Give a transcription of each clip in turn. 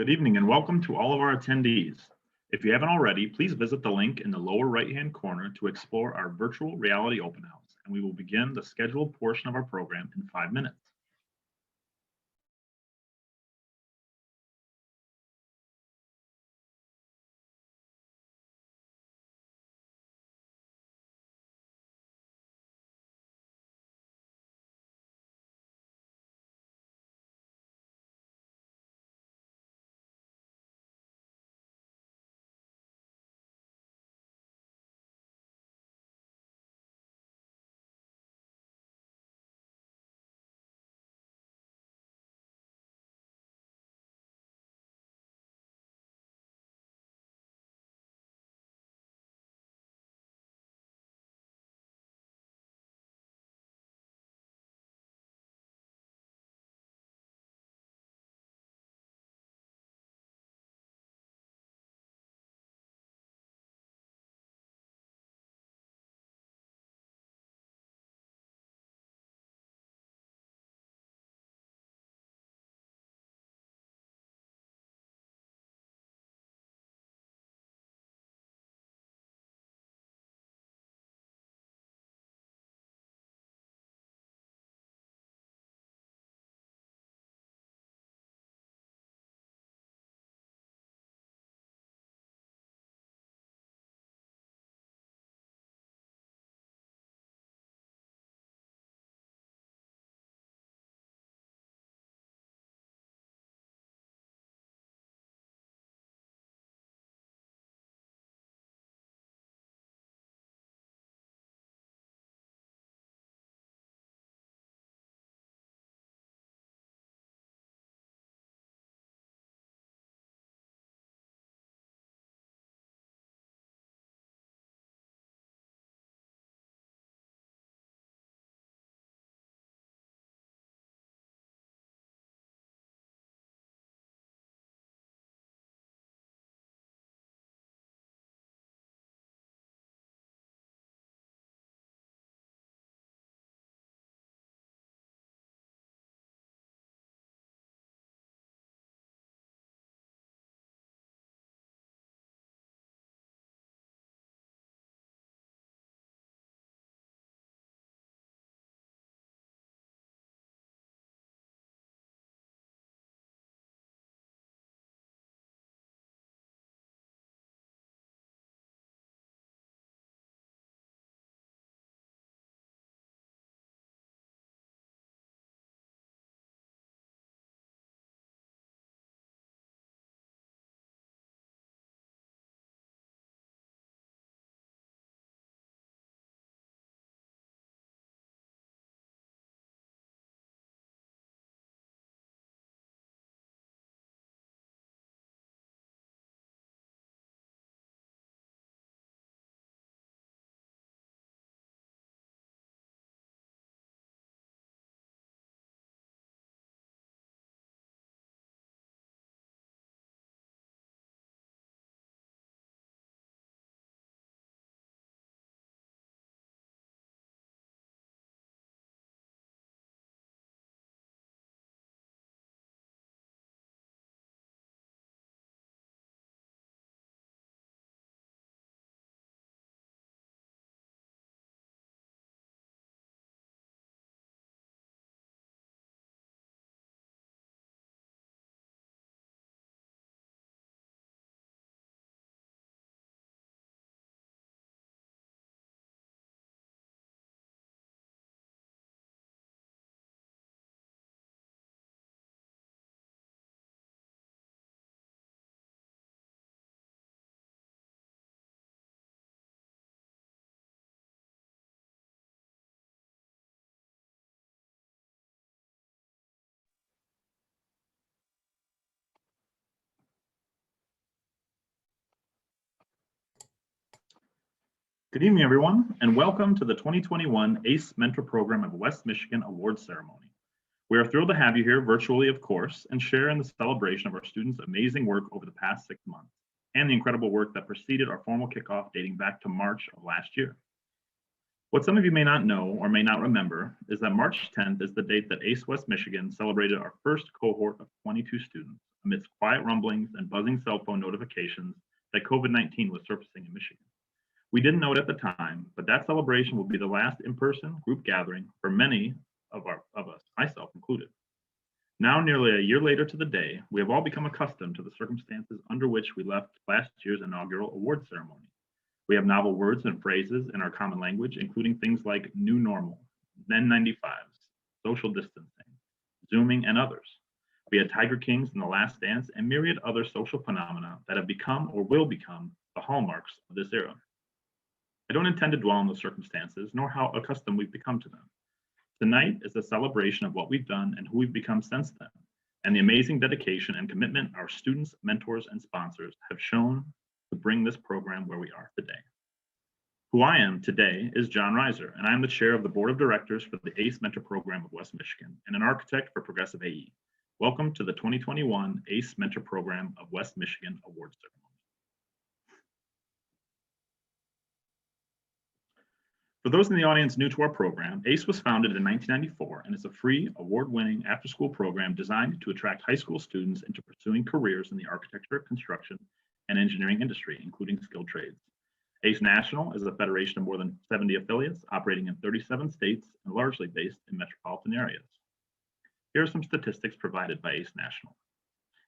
Good evening and welcome to all of our attendees. If you haven't already, please visit the link in the lower right-hand corner to explore our virtual reality open house, and we will begin the scheduled portion of our program in 5 minutes. Good evening, everyone, and welcome to the 2021 ACE Mentor Program of West Michigan Awards Ceremony. We are thrilled to have you here virtually, of course, and share in the celebration of our students' amazing work over the past 6 months and the incredible work that preceded our formal kickoff dating back to March of last year. What some of you may not know or may not remember is that March 10th is the date that ACE West Michigan celebrated our first cohort of 22 students, amidst quiet rumblings and buzzing cell phone notifications that COVID-19 was surfacing in Michigan. We didn't know it at the time, but that celebration will be the last in-person group gathering for many of us, myself included. Now, nearly a year later to the day, we have all become accustomed to the circumstances under which we left last year's inaugural award ceremony. We have novel words and phrases in our common language, including things like new normal, N95s, social distancing, Zooming, and others. We had Tiger Kings in The Last Dance and myriad other social phenomena that have become or will become the hallmarks of this era. I don't intend to dwell on those circumstances, nor how accustomed we've become to them. Tonight is a celebration of what we've done and who we've become since then, and the amazing dedication and commitment our students, mentors, and sponsors have shown to bring this program where we are today. Who I am today is John Reiser, and I am the chair of the board of directors for the ACE Mentor Program of West Michigan and an architect for Progressive AE. Welcome to the 2021 ACE Mentor Program of West Michigan Award Ceremony. For those in the audience new to our program, ACE was founded in 1994 and is a free, award-winning after-school program designed to attract high school students into pursuing careers in the architecture, construction, and engineering industry, including skilled trades. ACE National is a federation of more than 70 affiliates operating in 37 states and largely based in metropolitan areas. Here are some statistics provided by ACE National.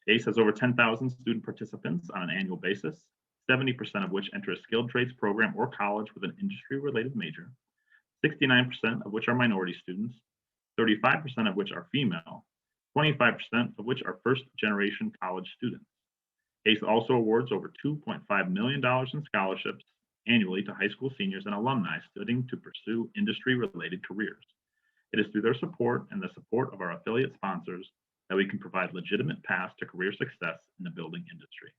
ACE has over 10,000 student participants on an annual basis, 70% of which enter a skilled trades program or college with an industry-related major, 69% of which are minority students, 35% of which are female, 25% of which are first-generation college students. ACE also awards over $2.5 million in scholarships annually to high school seniors and alumni studying to pursue industry-related careers. It is through their support and the support of our affiliate sponsors that we can provide legitimate paths to career success in the building industry.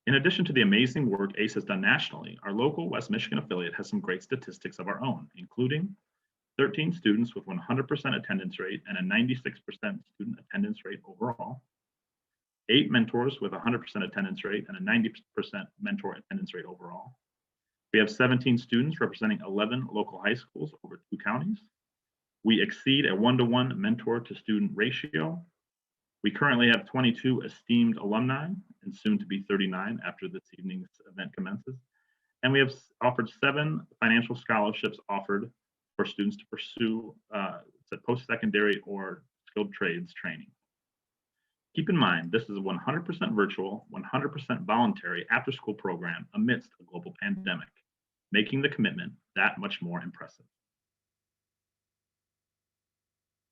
In addition to the amazing work ACE has done nationally, our local West Michigan affiliate has some great statistics of our own, including 13 students with 100% attendance rate and a 96% student attendance rate overall, 8 mentors with 100% attendance rate and a 90% mentor attendance rate overall. We have 17 students representing 11 local high schools over 2 counties. We exceed a 1-to-1 mentor to student ratio. We currently have 22 esteemed alumni and soon to be 39 after this evening's event commences. And we have offered 7 financial scholarships offered for students to pursue post-secondary or skilled trades training. Keep in mind, this is a 100% virtual, 100% voluntary after-school program amidst a global pandemic, making the commitment that much more impressive.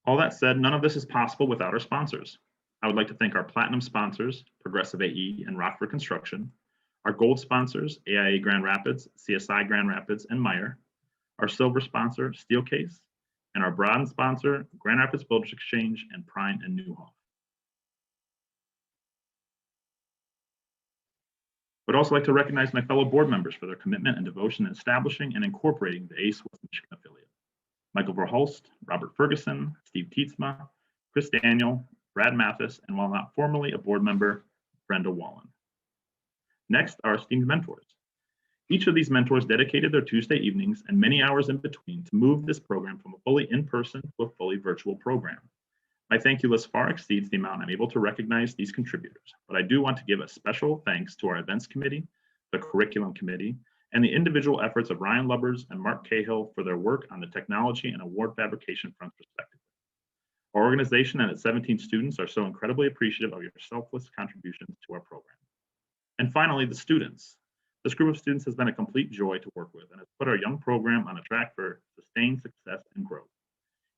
All that said, none of this is possible without our sponsors. I would like to thank our platinum sponsors, Progressive AE and Rockford Construction, our gold sponsors, AIA Grand Rapids, CSI Grand Rapids, and Meyer, our silver sponsor, Steelcase, and our bronze sponsor, Grand Rapids Builders Exchange and Prine and Newhoff. I would also like to recognize my fellow board members for their commitment and devotion in establishing and incorporating the ACE West Michigan affiliate. Michael Verhulst, Robert Ferguson, Steve Tietzma, Chris Daniel, Brad Mathis, and while not formally a board member, Brenda Wallen. Next, our esteemed mentors. Each of these mentors dedicated their Tuesday evenings and many hours in between to move this program from a fully in-person to a fully virtual program. My thank you list far exceeds the amount I'm able to recognize these contributors, but I do want to give a special thanks to our events committee, the curriculum committee, and the individual efforts of Ryan Lubbers and Mark Cahill for their work on the technology and award fabrication fronts respectively. Our organization and its 17 students are so incredibly appreciative of your selfless contributions to our program. And finally, the students. This group of students has been a complete joy to work with and has put our young program on a track for sustained success and growth.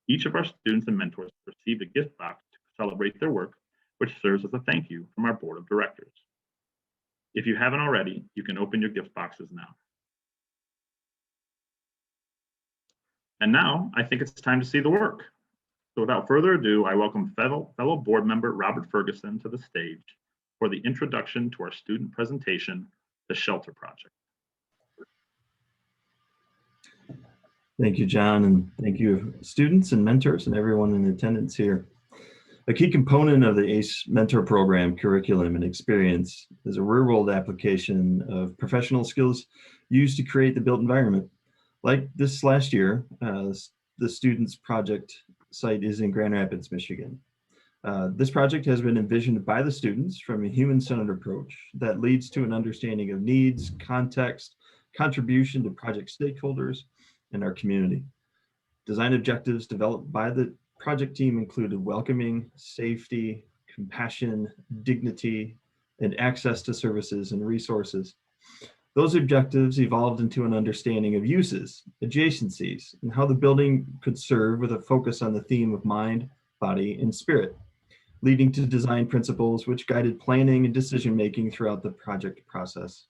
Each of our students and mentors received a gift box to celebrate their work, which serves as a thank you from our board of directors. If you haven't already, you can open your gift boxes now. And now I think it's time to see the work. So without further ado, I welcome fellow board member Robert Ferguson to the stage for the introduction to our student presentation, The Shelter Project. Thank you, John, and thank you, students and mentors and everyone in attendance here. A key component of the ACE Mentor Program curriculum and experience is a real-world application of professional skills used to create the built environment. Like this last year, the students' project site is in Grand Rapids, Michigan. This project has been envisioned by the students from a human-centered approach that leads to an understanding of needs, context, contribution to project stakeholders, and our community. Design objectives developed by the project team included welcoming, safety, compassion, dignity, and access to services and resources. Those objectives evolved into an understanding of uses, adjacencies, and how the building could serve with a focus on the theme of mind, body, and spirit, leading to design principles which guided planning and decision-making throughout the project process.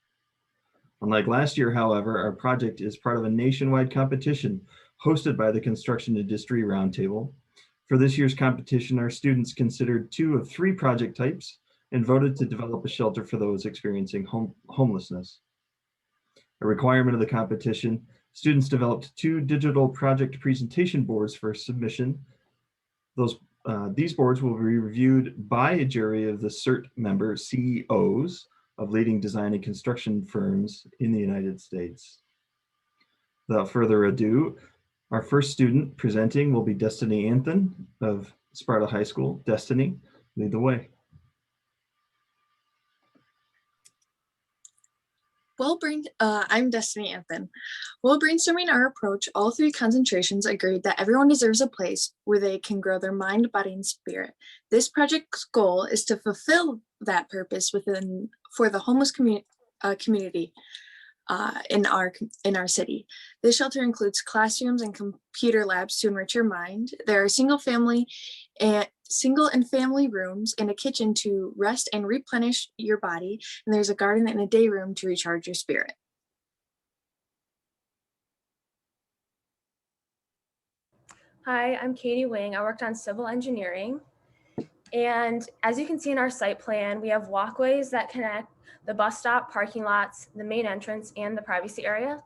Unlike last year, however, our project is part of a nationwide competition hosted by the Construction Industry Roundtable. For this year's competition, our students considered 2 of 3 project types and voted to develop a shelter for those experiencing homelessness. A requirement of the competition, students developed 2 digital project presentation boards for submission. These boards will be reviewed by a jury of the CERT member CEOs of leading design and construction firms in the United States. Without further ado, our first student presenting will be Destiny Anthon of Sparta High School. Destiny, lead the way. I'm Destiny Anthon. While brainstorming our approach, all 3 concentrations agreed that everyone deserves a place where they can grow their mind, body, and spirit. This project's goal is to fulfill that purpose for the homeless community in our city. This shelter includes classrooms and computer labs to enrich your mind. There are single and family rooms and a kitchen to rest and replenish your body. And there's a garden and a day room to recharge your spirit. Hi, I'm Katie Wing. I worked on civil engineering. And as you can see in our site plan, we have walkways that connect the bus stop, parking lots, the main entrance, and the privacy area.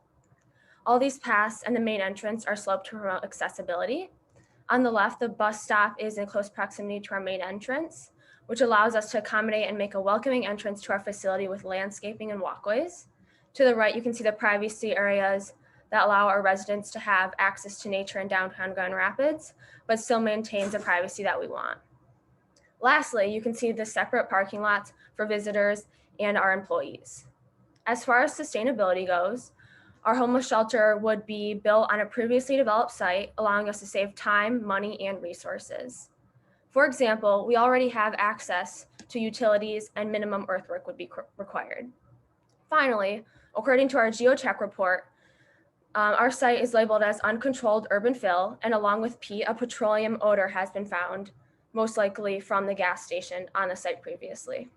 All these paths and the main entrance are sloped to promote accessibility. On the left, the bus stop is in close proximity to our main entrance, which allows us to accommodate and make a welcoming entrance to our facility with landscaping and walkways. To the right, you can see the privacy areas that allow our residents to have access to nature in downtown Grand Rapids, but still maintains the privacy that we want. Lastly, you can see the separate parking lots for visitors and our employees. As far as sustainability goes, our homeless shelter would be built on a previously developed site, allowing us to save time, money, and resources. For example, we already have access to utilities and minimum earthwork would be required. Finally, according to our geotech report, our site is labeled as uncontrolled urban fill, and along with peat, a petroleum odor has been found, most likely from the gas station on the site previously.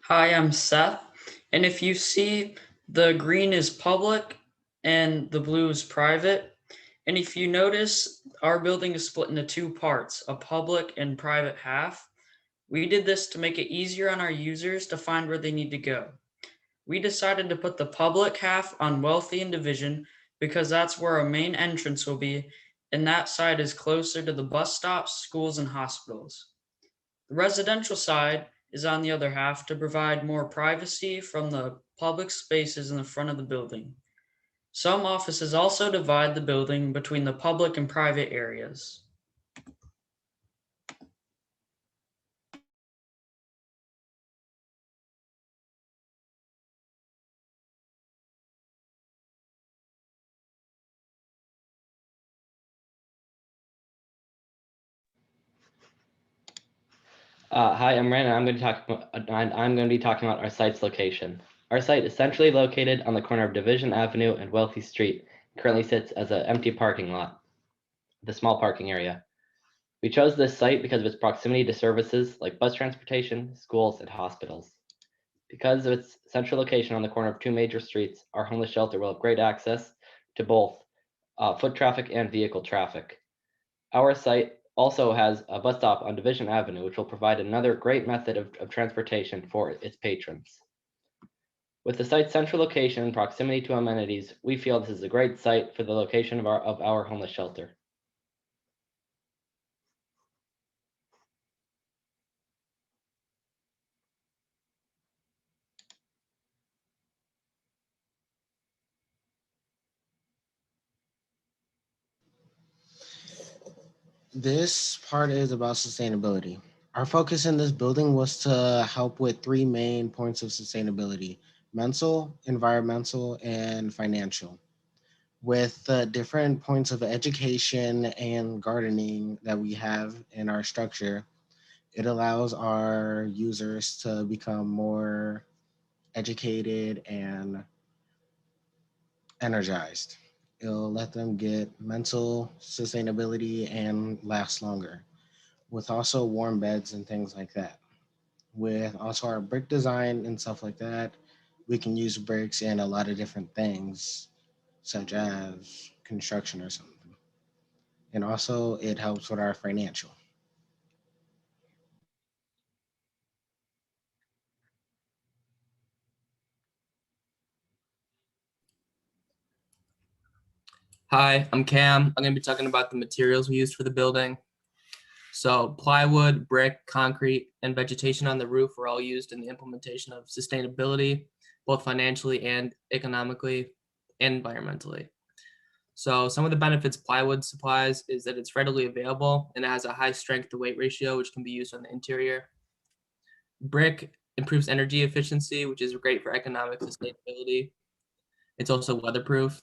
Hi, I'm Seth, and if you see, the green is public and the blue is private. And if you notice, our building is split into 2 parts, a public and private half. We did this to make it easier on our users to find where they need to go. We decided to put the public half on Wealthy and Division because that's where our main entrance will be, and that side is closer to the bus stops, schools, and hospitals. The residential side is on the other half to provide more privacy from the public spaces in the front of the building. Some offices also divide the building between the public and private areas. Hi, I'm Ryan, and I'm going to be talking about our site's location. Our site is centrally located on the corner of Division Avenue and Wealthy Street. It currently sits as an empty parking lot, the small parking area. We chose this site because of its proximity to services like bus transportation, schools, and hospitals. Because of its central location on the corner of 2 major streets, our homeless shelter will have great access to both foot traffic and vehicle traffic. Our site also has a bus stop on Division Avenue, which will provide another great method of transportation for its patrons. With the site's central location and proximity to amenities, we feel this is a great site for the location of our homeless shelter. This part is about sustainability. Our focus in this building was to help with three main points of sustainability: mental, environmental, and financial. With the different points of education and gardening that we have in our structure, it allows our users to become more educated and energized. It'll let them get mental sustainability and last longer, with also warm beds and things like that. With also our brick design and stuff like that, we can use bricks in a lot of different things, such as construction or something. And also, it helps with our financial. Hi, I'm Cam. I'm going to be talking about the materials we used for the building. So plywood, brick, concrete, and vegetation on the roof were all used in the implementation of sustainability, both financially and economically and environmentally. So some of the benefits plywood supplies is that it's readily available and it has a high strength to weight ratio, which can be used on the interior. Brick improves energy efficiency, which is great for economic sustainability. It's also weatherproof.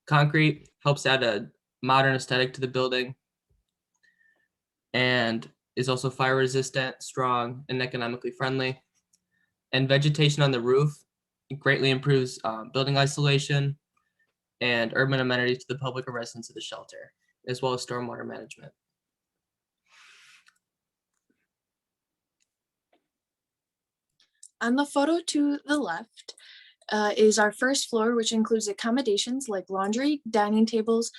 Concrete helps add a modern aesthetic to the building and is also fire resistant, strong, and economically friendly. And vegetation on the roof greatly improves building isolation and urban amenities to the public and residents of the shelter, as well as stormwater management. On the photo to the left is our first floor, which includes accommodations like laundry, dining tables,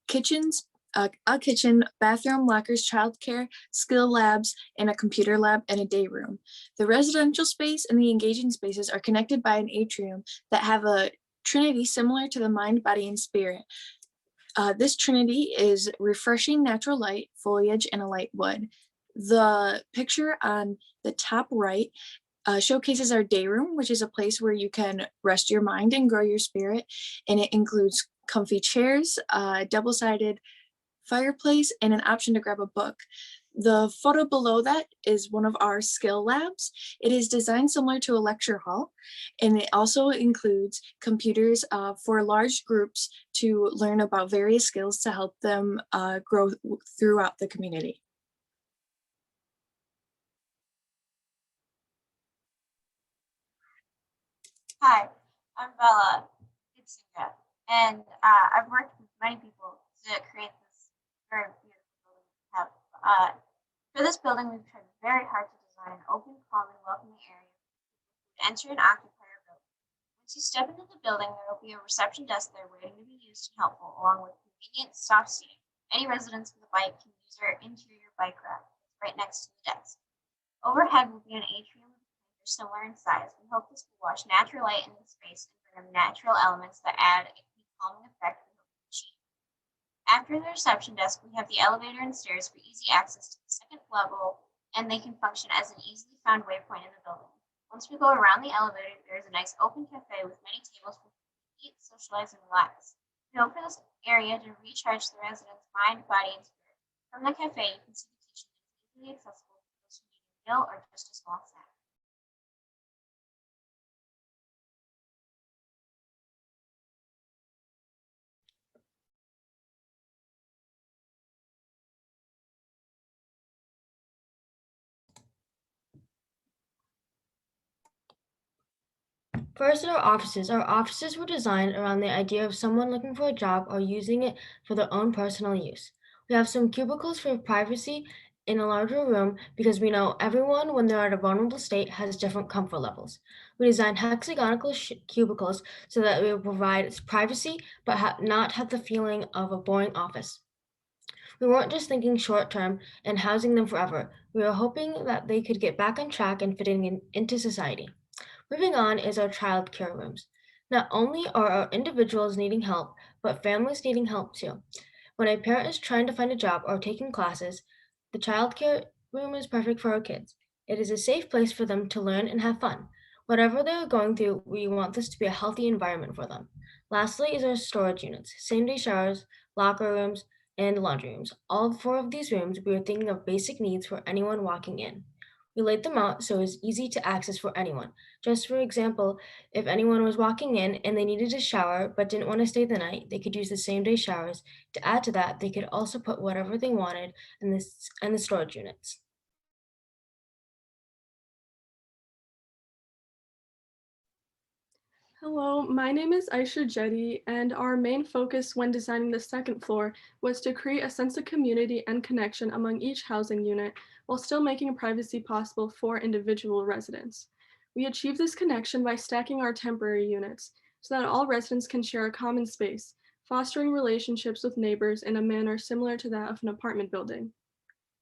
kitchens, a kitchen, bathroom, lockers, childcare, skill labs, and a computer lab and a day room. The residential space and the engaging spaces are connected by an atrium that have a trinity similar to the mind, body, and spirit. This trinity is refreshing natural light, foliage, and a light wood. The picture on the top right showcases our day room, which is a place where you can rest your mind and grow your spirit. And it includes comfy chairs, double-sided fireplace, and an option to grab a book. The photo below that is one of our skill labs. It is designed similar to a lecture hall, and it also includes computers for large groups to learn about various skills to help them grow throughout the community. Hi, I'm Bella Kitsinga, and I've worked with many people to create this very beautiful building we have. For this building, we've tried very hard to design an open, calm, and welcoming area to enter and occupy our building. Once you step into the building, there will be a reception desk there waiting to be used and helpful, along with convenient soft seating. Any residents with a bike can use our interior bike rack right next to the desk. Overhead will be an atrium similar in size. We hope this will wash natural light into the space and bring in natural elements that add a calming effect we hope to achieve. After the reception desk, we have the elevator and stairs for easy access to the second level, and they can function as an easily found waypoint in the building. Once we go around the elevator, there is a nice open cafe with many tables for people to eat, socialize, and relax. We hope for this area to recharge the residents' mind, body, and spirit. From the cafe, you can see the kitchen that is easily accessible for those who need a meal or just a small snack. First, our offices. Our offices were designed around the idea of someone looking for a job or using it for their own personal use. We have some cubicles for privacy in a larger room because we know everyone, when they're at a vulnerable state, has different comfort levels. We designed hexagonal cubicles so that we will provide privacy but not have the feeling of a boring office. We weren't just thinking short term and housing them forever. We were hoping that they could get back on track and fitting into society. Moving on is our child care rooms. Not only are our individuals needing help, but families needing help too. When a parent is trying to find a job or taking classes, the child care room is perfect for our kids. It is a safe place for them to learn and have fun. Whatever they are going through, we want this to be a healthy environment for them. Lastly is our storage units, same-day showers, locker rooms, and laundry rooms. All 4 of these rooms, we were thinking of basic needs for anyone walking in. We laid them out so it's easy to access for anyone. Just for example, if anyone was walking in and they needed a shower but didn't want to stay the night, they could use the same day showers. To add to that, they could also put whatever they wanted in the storage units. Hello, my name is Aisha Jetty, and our main focus when designing the second floor was to create a sense of community and connection among each housing unit while still making privacy possible for individual residents. We achieved this connection by stacking our temporary units so that all residents can share a common space, fostering relationships with neighbors in a manner similar to that of an apartment building.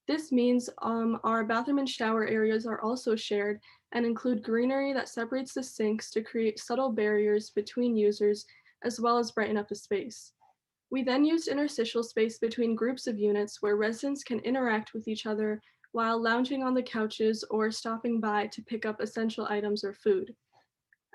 This means our bathroom and shower areas are also shared and include greenery that separates the sinks to create subtle barriers between users, as well as brighten up the space. We then used interstitial space between groups of units where residents can interact with each other while lounging on the couches or stopping by to pick up essential items or food.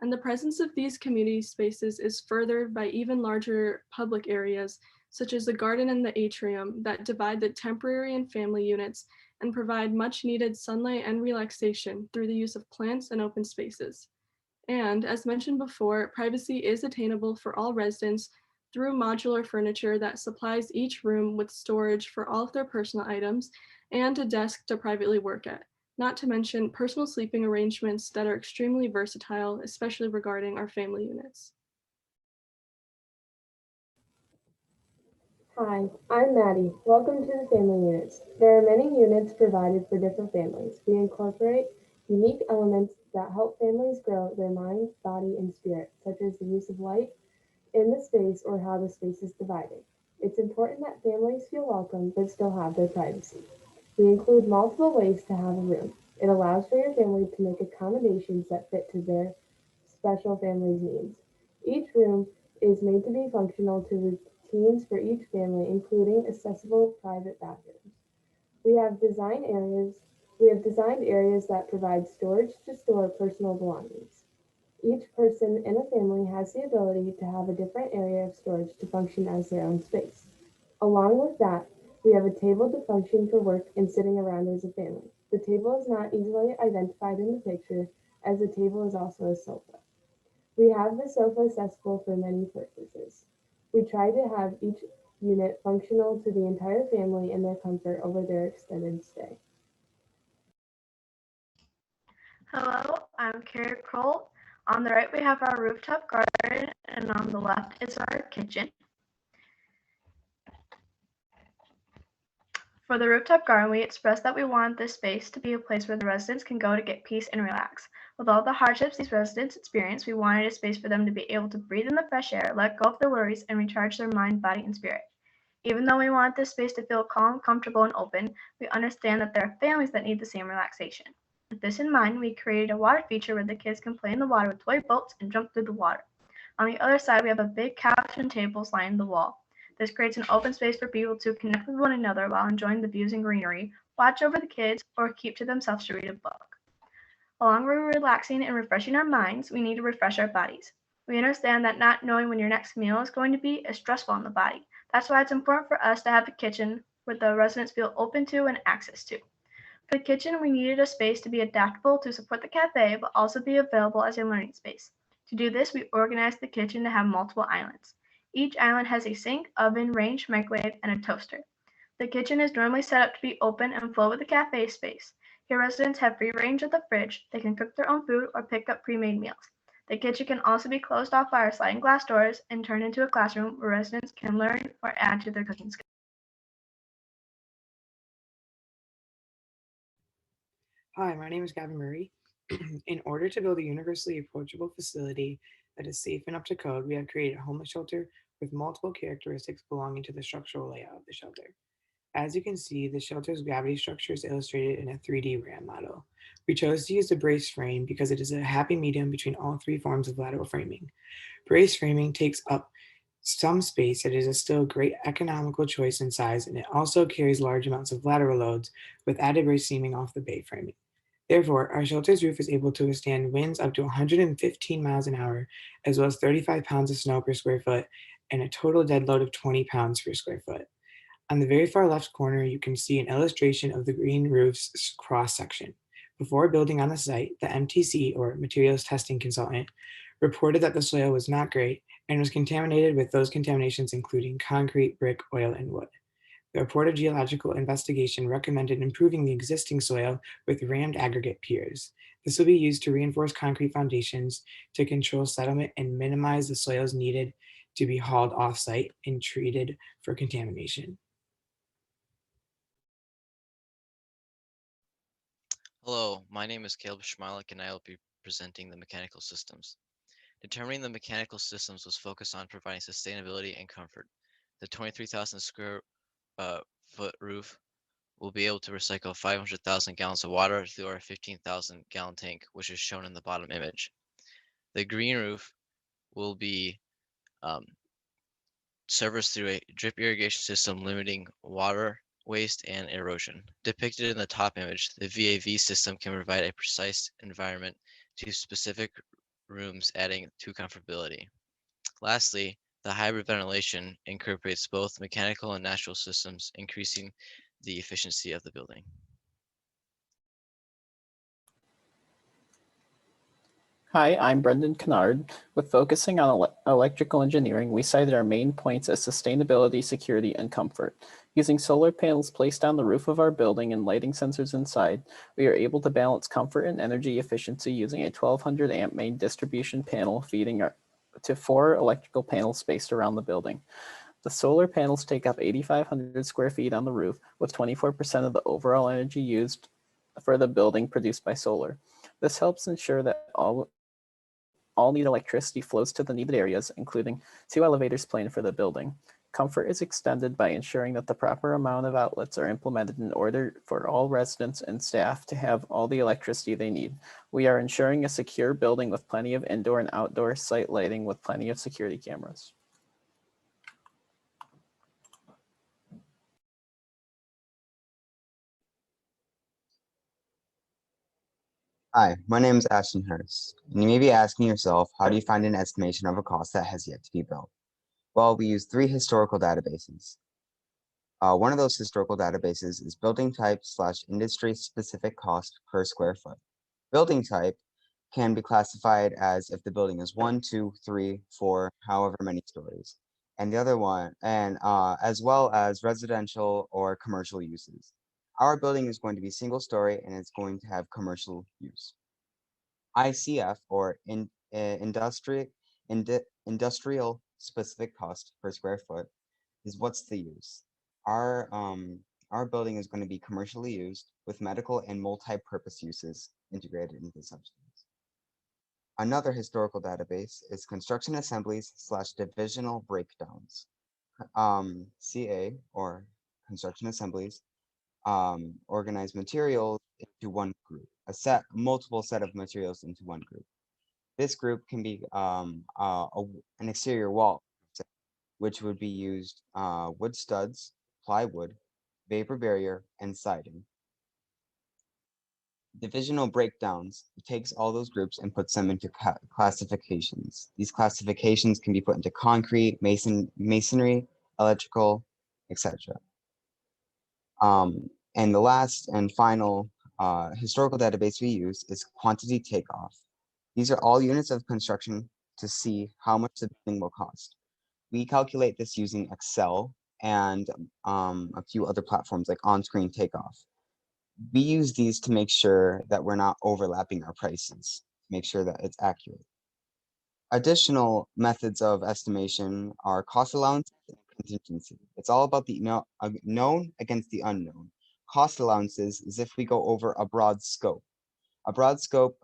And the presence of these community spaces is furthered by even larger public areas, such as the garden and the atrium, that divide the temporary and family units and provide much needed sunlight and relaxation through the use of plants and open spaces. And as mentioned before, privacy is attainable for all residents through modular furniture that supplies each room with storage for all of their personal items and a desk to privately work at, not to mention personal sleeping arrangements that are extremely versatile, especially regarding our family units. Hi, I'm Maddie. Welcome to the family units. There are many units provided for different families. We incorporate unique elements that help families grow their mind, body, and spirit, such as the use of light in the space or how the space is divided. It's important that families feel welcome but still have their privacy. We include multiple ways to have a room. It allows for your family to make accommodations that fit to their special family's needs. Each room is made to be functional to routines for each family, including accessible private bathrooms. We have designed areas that provide storage to store personal belongings. Each person in a family has the ability to have a different area of storage to function as their own space. Along with that, we have a table to function for work and sitting around as a family. The table is not easily identified in the picture, as the table is also a sofa. We have the sofa accessible for many purposes. We try to have each unit functional to the entire family and their comfort over their extended stay. Hello, I'm Carrie Kroll. On the right, we have our rooftop garden, and on the left is our kitchen. For the rooftop garden, we expressed that we want this space to be a place where the residents can go to get peace and relax. With all the hardships these residents experience, we wanted a space for them to be able to breathe in the fresh air, let go of their worries, and recharge their mind, body, and spirit. Even though we want this space to feel calm, comfortable, and open, we understand that there are families that need the same relaxation. With this in mind, we created a water feature where the kids can play in the water with toy boats and jump through the water. On the other side, we have a big couch and tables lining the wall. This creates an open space for people to connect with one another while enjoying the views and greenery, watch over the kids, or keep to themselves to read a book. Along with relaxing and refreshing our minds, we need to refresh our bodies. We understand that not knowing when your next meal is going to be is stressful on the body. That's why it's important for us to have a kitchen where the residents feel open to and access to. For the kitchen, we needed a space to be adaptable to support the cafe, but also be available as a learning space. To do this, we organized the kitchen to have multiple islands. Each island has a sink, oven, range, microwave, and a toaster. The kitchen is normally set up to be open and flow with the cafe space. Here, residents have free range of the fridge. They can cook their own food or pick up pre-made meals. The kitchen can also be closed off by our sliding glass doors and turned into a classroom where residents can learn or add to their cooking skills. Hi, my name is Gavin Murray. In order to build a universally approachable facility that is safe and up to code, we have created a homeless shelter with multiple characteristics belonging to the structural layout of the shelter. As you can see, the shelter's gravity structure is illustrated in a 3D RAM model. We chose to use the brace frame because it is a happy medium between all 3 forms of lateral framing. Brace framing takes up some space, it is still a great economical choice in size, and it also carries large amounts of lateral loads with added brace seaming off the bay framing. Therefore, our shelter's roof is able to withstand winds up to 115 miles an hour, as well as 35 pounds of snow per square foot, and a total dead load of 20 pounds per square foot. On the very far left corner, you can see an illustration of the green roof's cross-section. Before building on the site, the MTC, or Materials Testing Consultant, reported that the soil was not great and was contaminated with those contaminations including concrete, brick, oil, and wood. The report of geological investigation recommended improving the existing soil with rammed aggregate piers. This will be used to reinforce concrete foundations to control settlement and minimize the soils needed to be hauled off-site and treated for contamination. Hello, my name is Caleb Schmalik and I will be presenting the mechanical systems. Determining the mechanical systems was focused on providing sustainability and comfort. The 23,000 square foot roof will be able to recycle 500,000 gallons of water through our 15,000 gallon tank, which is shown in the bottom image. The green roof will be serviced through a drip irrigation system limiting water waste and erosion. Depicted in the top image, the VAV system can provide a precise environment to specific rooms, adding to comfortability. Lastly, the hybrid ventilation incorporates both mechanical and natural systems, increasing the efficiency of the building. Hi, I'm Brendan Kennard. With focusing on electrical engineering, we cited our main points as sustainability, security, and comfort. Using solar panels placed on the roof of our building and lighting sensors inside, we are able to balance comfort and energy efficiency using a 1200 amp main distribution panel feeding to 4 electrical panels spaced around the building. The solar panels take up 8,500 square feet on the roof, with 24% of the overall energy used for the building produced by solar. This helps ensure that all needed electricity flows to the needed areas, including 2 elevators planned for the building. Comfort is extended by ensuring that the proper amount of outlets are implemented in order for all residents and staff to have all the electricity they need. We are ensuring a secure building with plenty of indoor and outdoor site lighting with plenty of security cameras. Hi, my name is Ashton Hurst, and you may be asking yourself, how do you find an estimation of a cost that has yet to be built? Well, we use 3 historical databases. One of those historical databases is building type / industry specific cost per square foot. Building type can be classified as if the building is 1, 2, 3, 4, however many stories. And the other one, as well as residential or commercial uses. Our building is going to be single story and it's going to have commercial use. ICF, or industrial specific cost per square foot, is what's the use. Our building is going to be commercially used with medical and multi-purpose uses integrated into the substance. Another historical database is construction assemblies / divisional breakdowns. CA, or construction assemblies, organize materials into one group, multiple set of materials into one group. This group can be an exterior wall, which would be used wood studs, plywood, vapor barrier, and siding. Divisional breakdowns takes all those groups and puts them into classifications. These classifications can be put into concrete, masonry, electrical, etc. And the last and final historical database we use is quantity takeoff. These are all units of construction to see how much the building will cost. We calculate this using Excel and a few other platforms like on-screen takeoff. We use these to make sure that we're not overlapping our prices, make sure that it's accurate. Additional methods of estimation are cost allowance and contingency. It's all about the known against the unknown. Cost allowances is if we go over a broad scope. A broad scope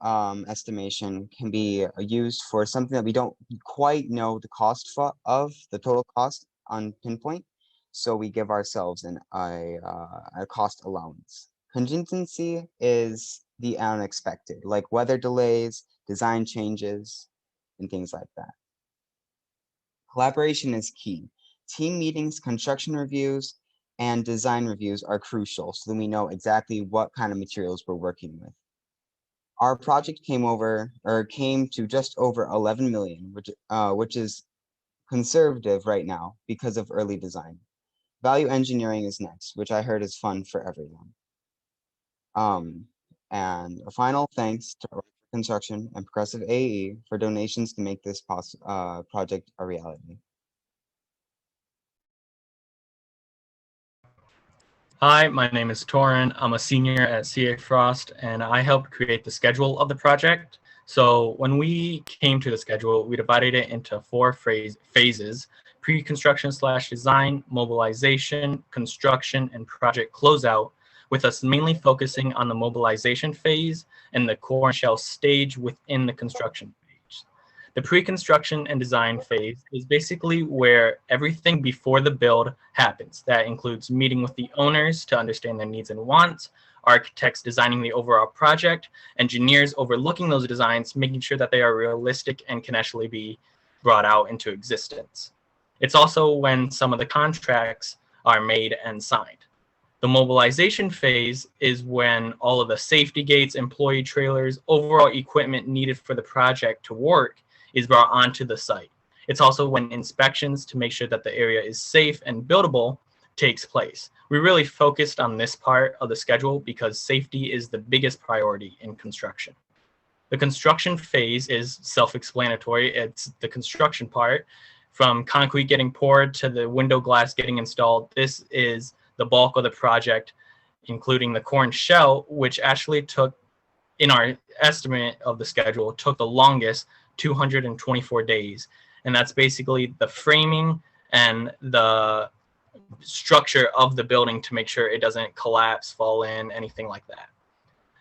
estimation can be used for something that we don't quite know the cost of, the total cost on pinpoint. So we give ourselves a cost allowance. Contingency is the unexpected, like weather delays, design changes, and things like that. Collaboration is key. Team meetings, construction reviews, and design reviews are crucial so that we know exactly what kind of materials we're working with. Our project came to just over 11 million, which is conservative right now because of early design. Value engineering is next, which I heard is fun for everyone. And a final thanks to Electric Construction and Progressive AE for donations to make this project a reality. Hi, my name is Torin. I'm a senior at CA Frost, and I helped create the schedule of the project. So when we came to the schedule, we divided it into 4 phases: pre-construction / design, mobilization, construction, and project closeout, with us mainly focusing on the mobilization phase and the core and shell stage within the construction phase. The pre-construction and design phase is basically where everything before the build happens. That includes meeting with the owners to understand their needs and wants, architects designing the overall project, engineers overlooking those designs, making sure that they are realistic and can actually be brought out into existence. It's also when some of the contracts are made and signed. The mobilization phase is when all of the safety gates, employee trailers, overall equipment needed for the project to work is brought onto the site. It's also when inspections to make sure that the area is safe and buildable takes place. We really focused on this part of the schedule because safety is the biggest priority in construction. The construction phase is self-explanatory. It's the construction part, from concrete getting poured to the window glass getting installed. This is the bulk of the project, including the core and shell, which actually took, in our estimate of the schedule, took the longest, 224 days. And that's basically the framing and the structure of the building to make sure it doesn't collapse, fall in, anything like that.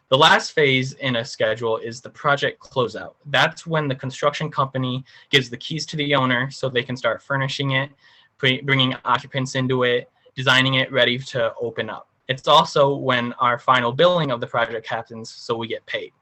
The last phase in a schedule is the project closeout. That's when the construction company gives the keys to the owner so they can start furnishing it, bringing occupants into it, designing it ready to open up. It's also when our final billing of the project happens, so we get paid.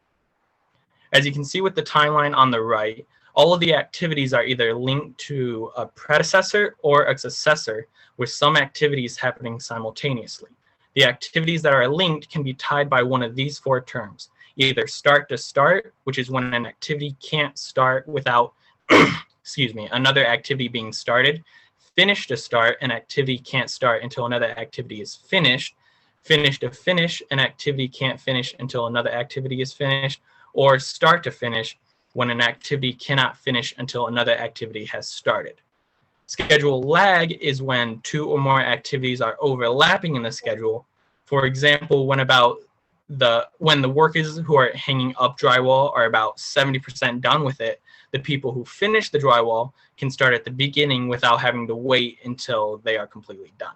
As you can see with the timeline on the right, all of the activities are either linked to a predecessor or a successor, with some activities happening simultaneously. The activities that are linked can be tied by one of these 4 terms: either start to start, which is when an activity can't start without another activity being started; finish to start, an activity can't start until another activity is finished; finish to finish, an activity can't finish until another activity is finished; or start to finish, when an activity cannot finish until another activity has started. Schedule lag is when 2 or more activities are overlapping in the schedule. For example, when the workers who are hanging up drywall are about 70% done with it, the people who finish the drywall can start at the beginning without having to wait until they are completely done.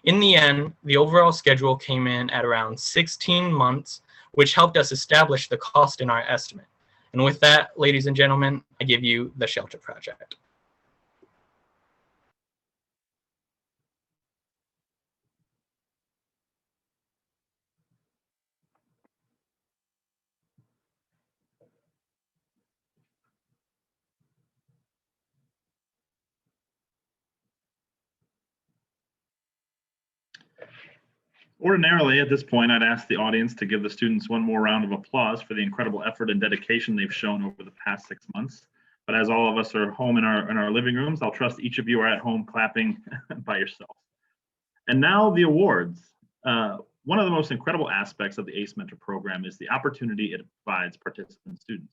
In the end, the overall schedule came in at around 16 months, which helped us establish the cost in our estimate. And with that, ladies and gentlemen, I give you the shelter project. Ordinarily, at this point, I'd ask the audience to give the students one more round of applause for the incredible effort and dedication they've shown over the past 6 months. But as all of us are home in our living rooms, I'll trust each of you are at home clapping by yourself. And now the awards. One of the most incredible aspects of the ACE Mentor program is the opportunity it provides participant students.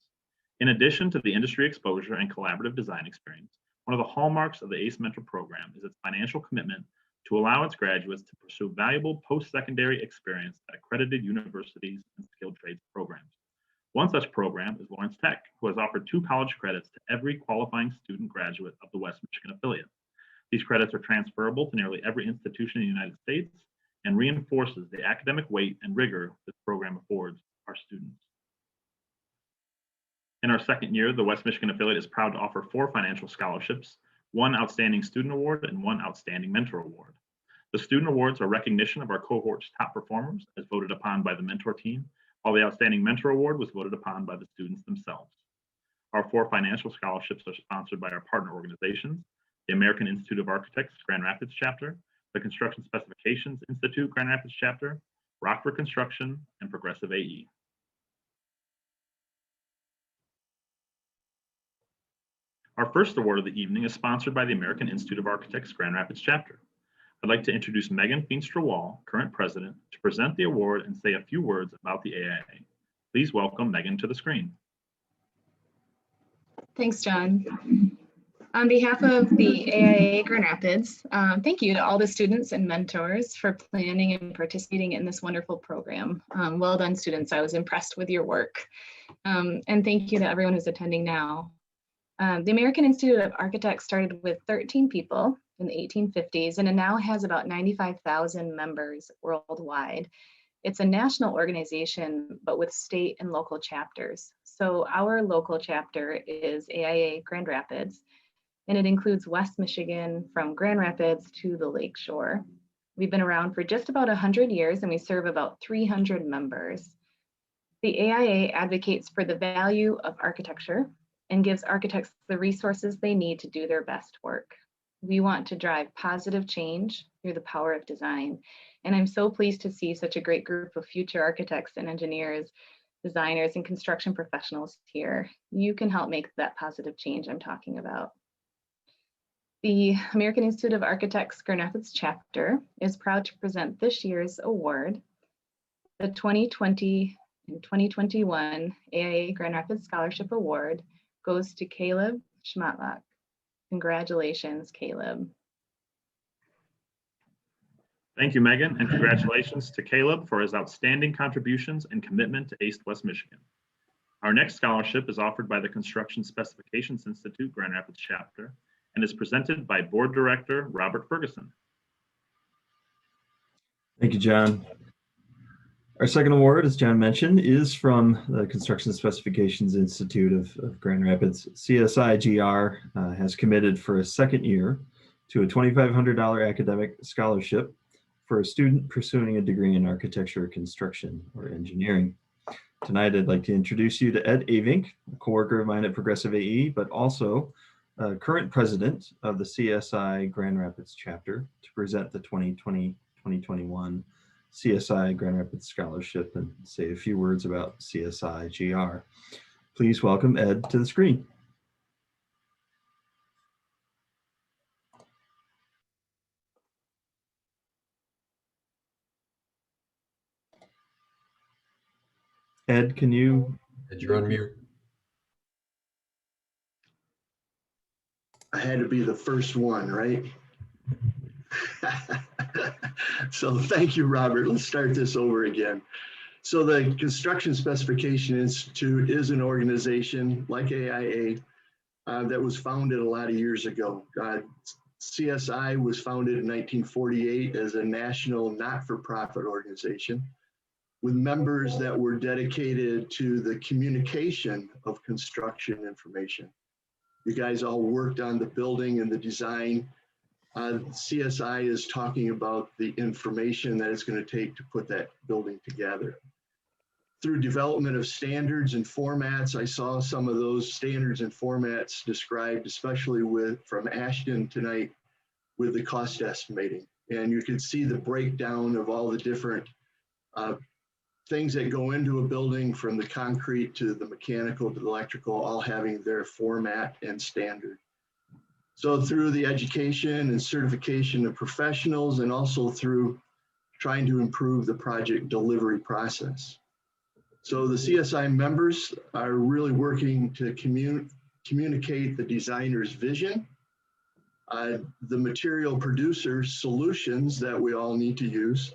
In addition to the industry exposure and collaborative design experience, one of the hallmarks of the ACE Mentor program is its financial commitment to allow its graduates to pursue valuable post-secondary experience at accredited universities and skilled trades programs. One such program is Lawrence Tech, who has offered 2 college credits to every qualifying student graduate of the West Michigan affiliate. These credits are transferable to nearly every institution in the United States and reinforces the academic weight and rigor this program affords our students. In our second year, the West Michigan affiliate is proud to offer 4 financial scholarships, 1 Outstanding Student Award, and 1 Outstanding Mentor Award. The student awards are recognition of our cohort's top performers as voted upon by the mentor team, while the Outstanding Mentor Award was voted upon by the students themselves. Our 4 financial scholarships are sponsored by our partner organizations, the American Institute of Architects Grand Rapids Chapter, the Construction Specifications Institute Grand Rapids Chapter, Rockford Construction, and Progressive AE. Our first award of the evening is sponsored by the American Institute of Architects Grand Rapids Chapter. I'd like to introduce Megan Feenstra-Wall, current president, to present the award and say a few words about the AIA. Please welcome Megan to the screen. Thanks, John. On behalf of the AIA Grand Rapids, thank you to all the students and mentors for planning and participating in this wonderful program. Well done, students. I was impressed with your work. And thank you to everyone who's attending now. The American Institute of Architects started with 13 people in the 1850s, and it now has about 95,000 members worldwide. It's a national organization, but with state and local chapters. So our local chapter is AIA Grand Rapids, and it includes West Michigan from Grand Rapids to the Lake Shore. We've been around for just about 100 years, and we serve about 300 members. The AIA advocates for the value of architecture and gives architects the resources they need to do their best work. We want to drive positive change through the power of design. And I'm so pleased to see such a great group of future architects and engineers, designers, and construction professionals here. You can help make that positive change I'm talking about. The American Institute of Architects Grand Rapids chapter is proud to present this year's award. The 2020 and 2021 AIA Grand Rapids Scholarship Award goes to Caleb Schmatlock. Congratulations, Caleb. Thank you, Megan, and congratulations to Caleb for his outstanding contributions and commitment to ACE West Michigan. Our next scholarship is offered by the Construction Specifications Institute Grand Rapids chapter and is presented by Board Director Robert Ferguson. Thank you, John. Our second award, as John mentioned, is from the Construction Specifications Institute of Grand Rapids. CSIGR has committed for a second year to a $2,500 academic scholarship for a student pursuing a degree in architecture, construction, or engineering. Tonight, I'd like to introduce you to Ed Avink, a coworker of mine at Progressive AE, but also current president of the CSI Grand Rapids chapter, to present the 2020-2021 CSI Grand Rapids Scholarship and say a few words about CSI GR. Please welcome Ed to the screen. Ed, can you? Ed, you're on mute. I had to be the first one, right? So thank you, Robert. Let's start this over again. So the Construction Specification Institute is an organization like AIA that was founded a lot of years ago. CSI was founded in 1948 as a national not-for-profit organization with members that were dedicated to the communication of construction information. You guys all worked on the building and the design. CSI is talking about the information that it's going to take to put that building together. Through development of standards and formats, I saw some of those standards and formats described, especially from Ashton tonight with the cost estimating. And you can see the breakdown of all the different things that go into a building, from the concrete to the mechanical to the electrical, all having their format and standard. So through the education and certification of professionals, and also through trying to improve the project delivery process. So the CSI members are really working to communicate the designer's vision, the material producer's solutions that we all need to use,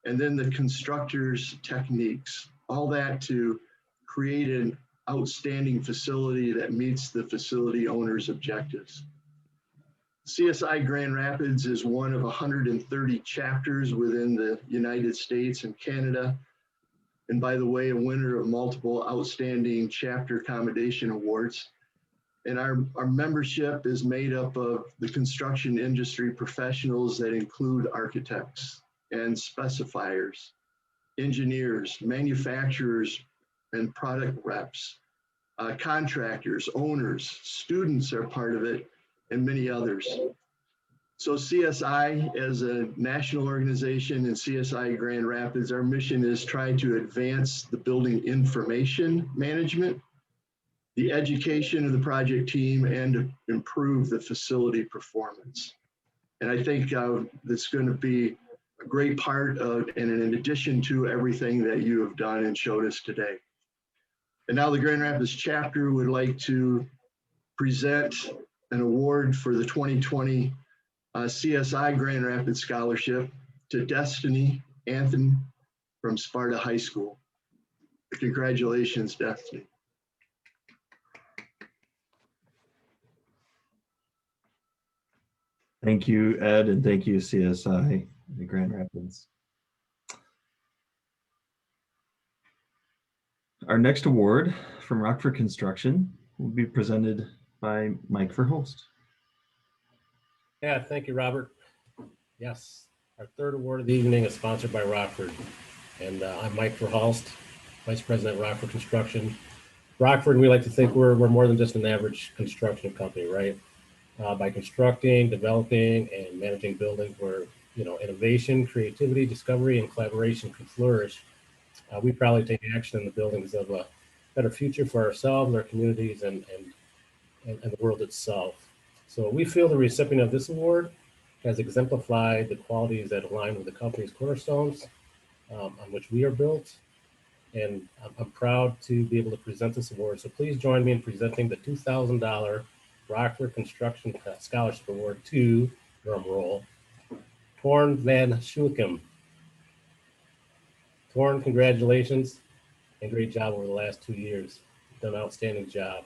and then the constructor's techniques, all that to create an outstanding facility that meets the facility owner's objectives. CSI Grand Rapids is one of 130 chapters within the United States and Canada. And by the way, a winner of multiple outstanding chapter accommodation awards. And our membership is made up of the construction industry professionals that include architects and specifiers, engineers, manufacturers, and product reps, contractors, owners, students are part of it, and many others. So CSI, as a national organization, and CSI Grand Rapids, our mission is try to advance the building information management, the education of the project team, and to improve the facility performance. And I think that's going to be a great part of, and in addition to everything that you have done and showed us today. And now the Grand Rapids chapter would like to present an award for the 2020 CSI Grand Rapids Scholarship to Destiny Anthony from Sparta High School. Congratulations, Destiny. Thank you, Ed, and thank you, CSI in Grand Rapids. Our next award from Rockford Construction will be presented by Mike Verhulst. Yeah, thank you, Robert. Yes, our third award of the evening is sponsored by Rockford. And I'm Mike Verhulst, Vice President at Rockford Construction. Rockford, we like to think we're more than just an average construction company, right? By constructing, developing, and managing buildings where, you know, innovation, creativity, discovery, and collaboration can flourish, we proudly take action in the buildings of a better future for ourselves, our communities, and the world itself. So we feel the recipient of this award has exemplified the qualities that align with the company's cornerstones on which we are built. And I'm proud to be able to present this award. So please join me in presenting the $2,000 Rockford Construction Scholarship Award to, drum roll, Torn Van Schuichem. Torn, congratulations and great job over the last 2 years. You've done an outstanding job.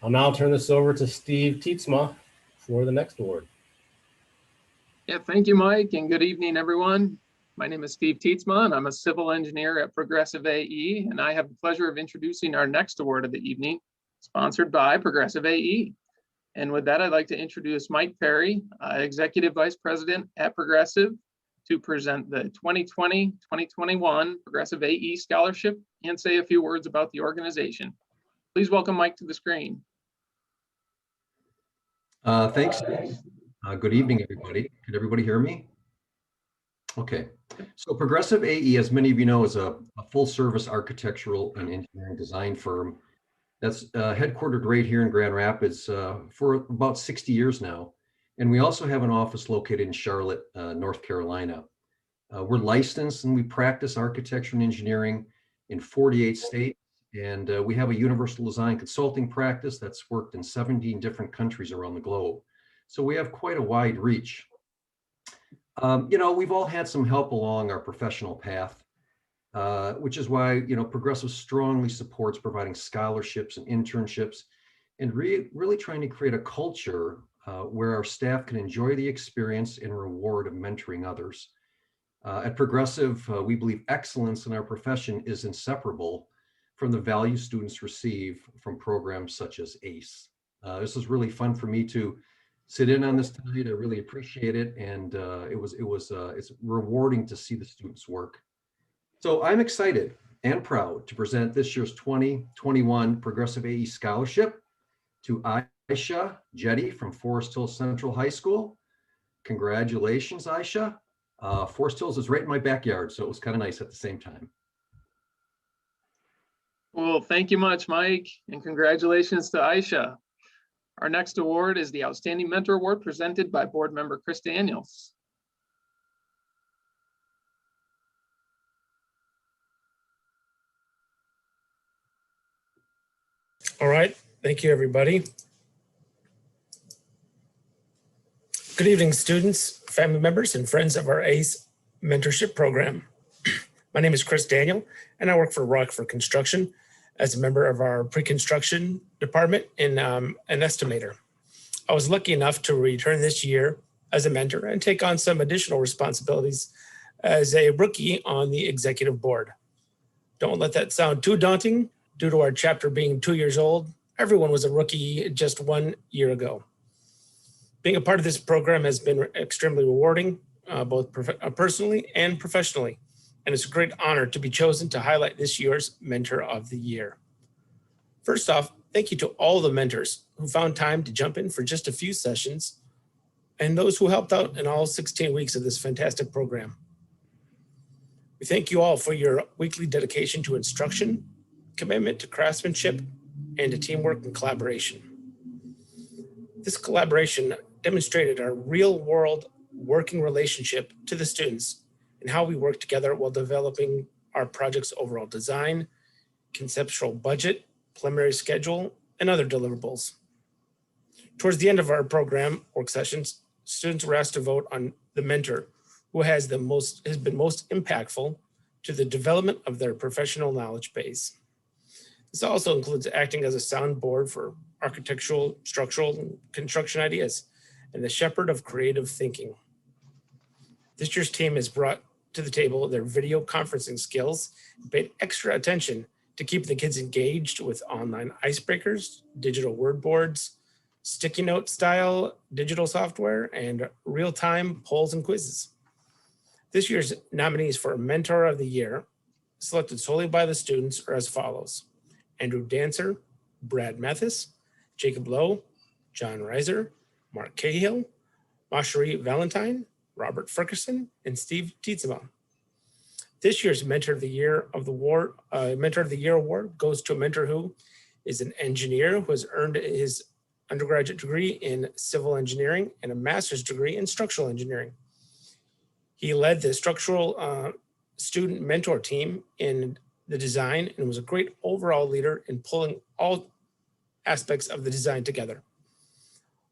I'll now turn this over to Steve Tietzma for the next award. Yeah, thank you, Mike, and good evening, everyone. My name is Steve Tietzma, and I'm a civil engineer at Progressive AE, and I have the pleasure of introducing our next award of the evening, sponsored by Progressive AE. And with that, I'd like to introduce Mike Perry, Executive Vice President at Progressive, to present the 2020-2021 Progressive AE Scholarship and say a few words about the organization. Please welcome Mike to the screen. Thanks. Good evening, everybody. Can everybody hear me? Okay. So Progressive AE, as many of you know, is a full-service architectural and engineering design firm that's headquartered right here in Grand Rapids for about 60 years now. And we also have an office located in Charlotte, North Carolina. We're licensed and we practice architecture and engineering in 48 states. And we have a universal design consulting practice that's worked in 17 different countries around the globe. So we have quite a wide reach. You know, we've all had some help along our professional path, which is why, you know, Progressive strongly supports providing scholarships and internships and really trying to create a culture where our staff can enjoy the experience and reward of mentoring others. At Progressive, we believe excellence in our profession is inseparable from the value students receive from programs such as ACE. This is really fun for me to sit in on this tonight. I really appreciate it, and it's rewarding to see the students work. So I'm excited and proud to present this year's 2021 Progressive AE Scholarship to Aisha Jetty from Forest Hills Central High School. Congratulations, Aisha. Forest Hills is right in my backyard, so it was kind of nice at the same time. Well, thank you much, Mike, and congratulations to Aisha. Our next award is the Outstanding Mentor Award presented by board member Chris Daniels. All right, thank you, everybody. Good evening, students, family members, and friends of our ACE mentorship program. My name is Chris Daniel, and I work for Rockford Construction as a member of our pre-construction department and an estimator. I was lucky enough to return this year as a mentor and take on some additional responsibilities as a rookie on the executive board. Don't let that sound too daunting. Due to our chapter being 2 years old, everyone was a rookie just 1 year ago. Being a part of this program has been extremely rewarding, both personally and professionally. And it's a great honor to be chosen to highlight this year's Mentor of the Year. First off, thank you to all the mentors who found time to jump in for just a few sessions and those who helped out in all 16 weeks of this fantastic program. We thank you all for your weekly dedication to instruction, commitment to craftsmanship, and to teamwork and collaboration. This collaboration demonstrated our real-world working relationship to the students and how we work together while developing our project's overall design, conceptual budget, preliminary schedule, and other deliverables. Towards the end of our program work sessions, students were asked to vote on the mentor who has been most impactful to the development of their professional knowledge base. This also includes acting as a soundboard for architectural, structural, and construction ideas, and the shepherd of creative thinking. This year's team has brought to the table their video conferencing skills and paid extra attention to keep the kids engaged with online icebreakers, digital word boards, sticky note style digital software, and real-time polls and quizzes. This year's nominees for Mentor of the Year, selected solely by the students, are as follows: Andrew Dancer, Brad Mathis, Jacob Lowe, John Reiser, Mark Cahill, Masherie Valentine, Robert Ferguson, and Steve Tietzema. This year's Mentor of the Year award goes to a mentor who is an engineer who has earned his undergraduate degree in civil engineering and a master's degree in structural engineering. He led the structural student mentor team in the design and was a great overall leader in pulling all aspects of the design together.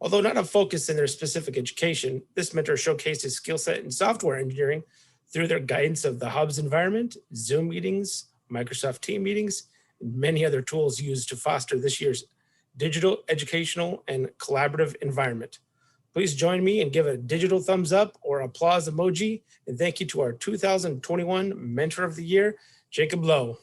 Although not a focus in their specific education, this mentor showcased his skill set in software engineering through their guidance of the Hubs environment, Zoom meetings, Microsoft Team meetings, and many other tools used to foster this year's digital, educational, and collaborative environment. Please join me and give a digital thumbs up or applause emoji. And thank you to our 2021 Mentor of the Year, Jacob Lowe.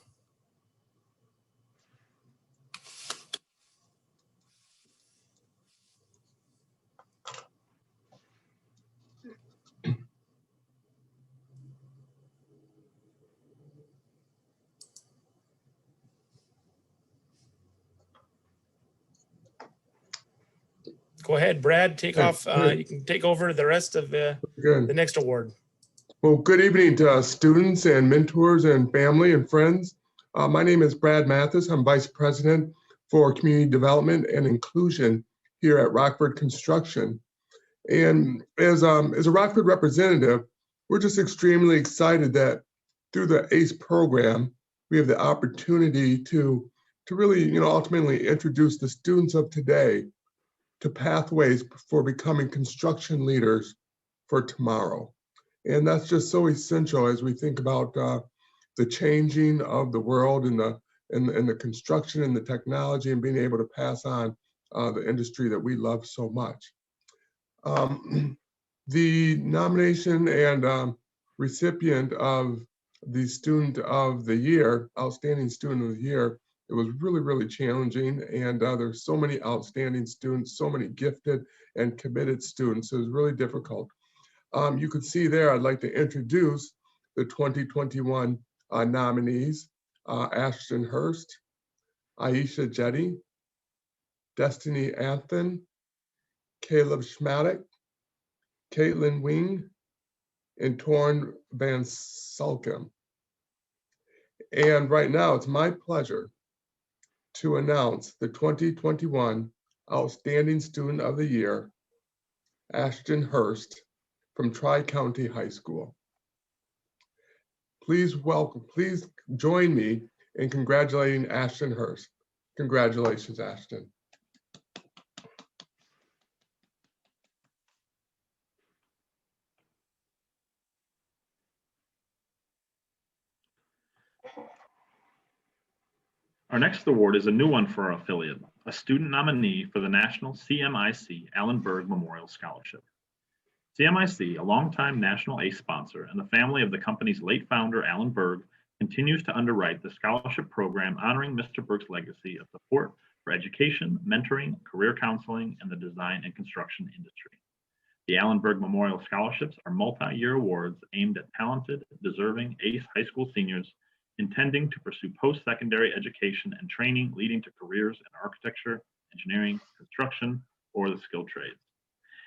Go ahead, Brad, take off. You can take over the rest of the next award. Well, good evening to students and mentors and family and friends. My name is Brad Mathis. I'm Vice President for Community Development and Inclusion here at Rockford Construction. And as a Rockford representative, we're just extremely excited that through the ACE program, we have the opportunity to really, ultimately introduce the students of today to pathways for becoming construction leaders for tomorrow. And that's just so essential as we think about the changing of the world and the construction and the technology and being able to pass on the industry that we love so much. The nomination and recipient of the Student of the Year, Outstanding Student of the Year, it was really, really challenging. And there's so many outstanding students, so many gifted and committed students. So it was really difficult. You can see there, I'd like to introduce the 2021 nominees: Ashton Hurst, Aisha Jetty, Destiny Anthen, Caleb Schmadek, Caitlin Wing, and Torn Van Sulkem. And right now, it's my pleasure to announce the 2021 Outstanding Student of the Year, Ashton Hurst from Tri-County High School. Please join me in congratulating Ashton Hurst. Congratulations, Ashton. Our next award is a new one for our affiliate, a student nominee for the National CMIC Alan Berg Memorial Scholarship. CMIC, a longtime national ACE sponsor and the family of the company's late founder, Alan Berg, continues to underwrite the scholarship program honoring Mr. Berg's legacy of support for education, mentoring, career counseling, and the design and construction industry. The Alan Berg Memorial Scholarships are multi-year awards aimed at talented, deserving ACE high school seniors intending to pursue post-secondary education and training leading to careers in architecture, engineering, construction, or the skilled trades.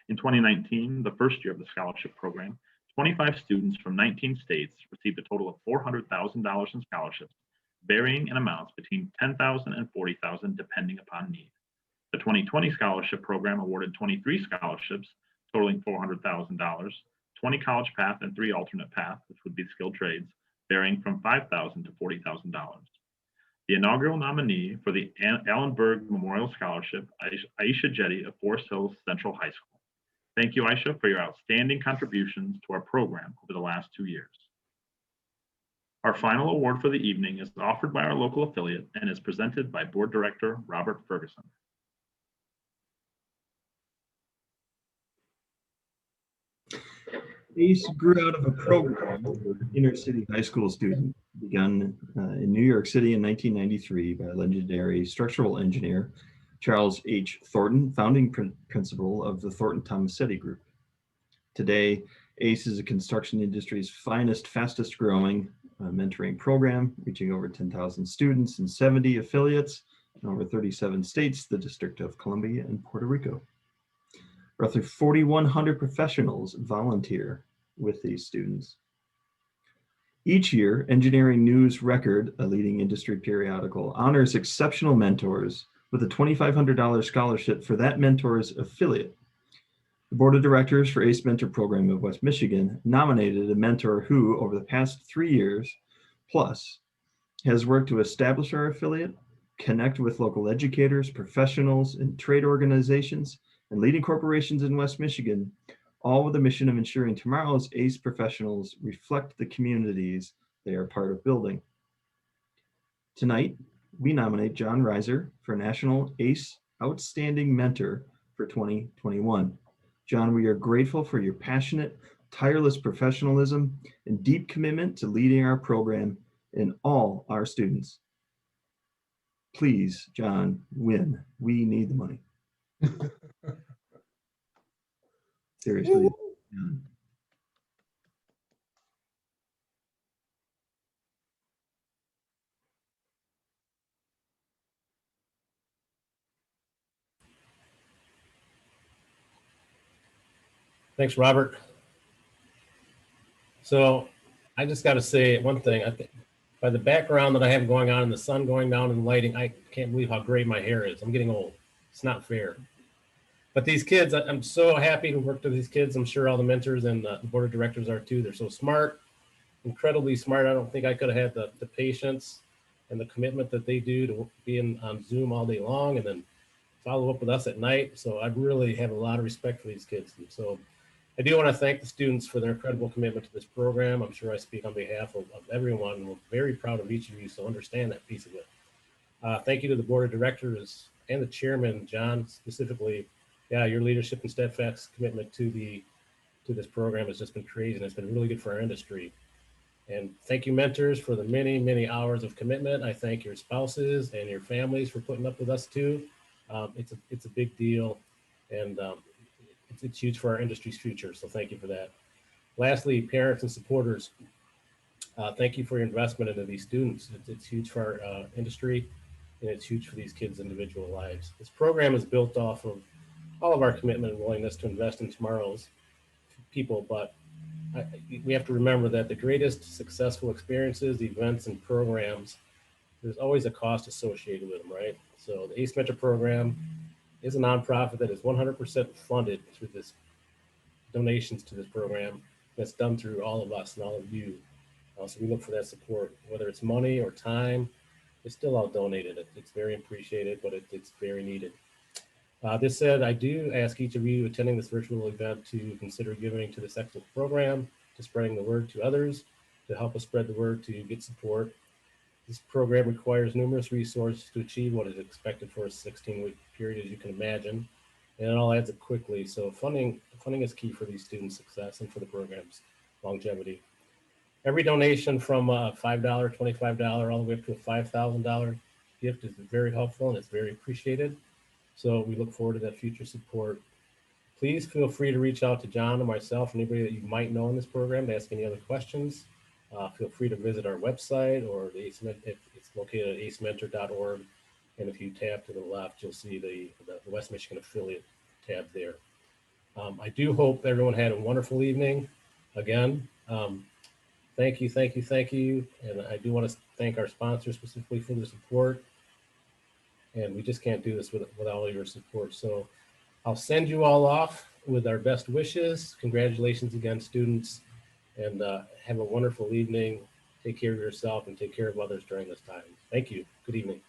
In 2019, the first year of the scholarship program, 25 students from 19 states received a total of $400,000 in scholarships, varying in amounts between $10,000 and $40,000 depending upon need. The 2020 scholarship program awarded 23 scholarships totaling $400,000, 20 college path and 3 alternate path, which would be skilled trades, varying from $5,000 to $40,000. The inaugural nominee for the Allenberg Memorial Scholarship, Aisha Jetty of Forest Hills Central High School. Thank you, Aisha, for your outstanding contributions to our program over the last 2 years. Our final award for the evening is offered by our local affiliate and is presented by Board Director Robert Ferguson. ACE grew out of a program for inner city high school students begun in New York City in 1993 by legendary structural engineer Charles H. Thornton, founding principal of the Thornton Tomasetti Group. Today, ACE is the construction industry's finest, fastest growing mentoring program, reaching over 10,000 students in 70 affiliates in over 37 states, the District of Columbia and Puerto Rico. Roughly 4,100 professionals volunteer with these students. Each year, Engineering News Record, a leading industry periodical, honors exceptional mentors with a $2,500 scholarship for that mentor's affiliate. The Board of Directors for ACE Mentor Program of West Michigan nominated a mentor who, over the past 3 years plus, has worked to establish our affiliate, connect with local educators, professionals, and trade organizations, and leading corporations in West Michigan, all with the mission of ensuring tomorrow's ACE professionals reflect the communities they are part of building. Tonight, we nominate John Reiser for National ACE Outstanding Mentor for 2021. John, we are grateful for your passionate, tireless professionalism and deep commitment to leading our program and all our students. Please, John, win. We need the money. Seriously. John. Thanks, Robert. So I just got to say one thing. I think by the background that I have going on and the sun going down and the lighting, I can't believe how gray my hair is. I'm getting old. It's not fair. But these kids, I'm so happy to work with these kids. I'm sure all the mentors and the board of directors are too. They're so smart, incredibly smart. I don't think I could have had the patience and the commitment that they do to be on Zoom all day long and then follow up with us at night. So I really have a lot of respect for these kids. And so I do want to thank the students for their incredible commitment to this program. I'm sure I speak on behalf of everyone, and we're very proud of each of you, so understand that piece of it. Thank you to the board of directors and the chairman, John, specifically. Yeah, your leadership and steadfast commitment to this program has just been crazy, and it's been really good for our industry. And thank you, mentors, for the many, many hours of commitment. I thank your spouses and your families for putting up with us too. It's a big deal, and it's huge for our industry's future. So thank you for that. Lastly, parents and supporters, thank you for your investment into these students. It's huge for our industry, and it's huge for these kids' individual lives. This program is built off of all of our commitment and willingness to invest in tomorrow's people, but we have to remember that the greatest successful experiences, events, and programs, there's always a cost associated with them, right? So the ACE Mentor Program is a nonprofit that is 100% funded through this donations to this program. That's done through all of us and all of you. So we look for that support, whether it's money or time. It's still all donated. It's very appreciated, but it's very needed. This said, I do ask each of you attending this virtual event to consider giving to this excellent program, to spreading the word to others, to help us spread the word to get support. This program requires numerous resources to achieve what is expected for a 16-week period, as you can imagine, and it all adds up quickly. So funding is key for these students' success and for the program's longevity. Every donation from $5, $25, all the way up to a $5,000 gift is very helpful and it's very appreciated. So we look forward to that future support. Please feel free to reach out to John or myself, anybody that you might know in this program, to ask any other questions. Feel free to visit our website, or it's located at acementor.org. And if you tab to the left, you'll see the West Michigan affiliate tab there. I do hope everyone had a wonderful evening. Again, thank you. And I do want to thank our sponsors specifically for their support. And we just can't do this with all of your support. So I'll send you all off with our best wishes. Congratulations again, students, and have a wonderful evening. Take care of yourself and take care of others during this time. Thank you. Good evening.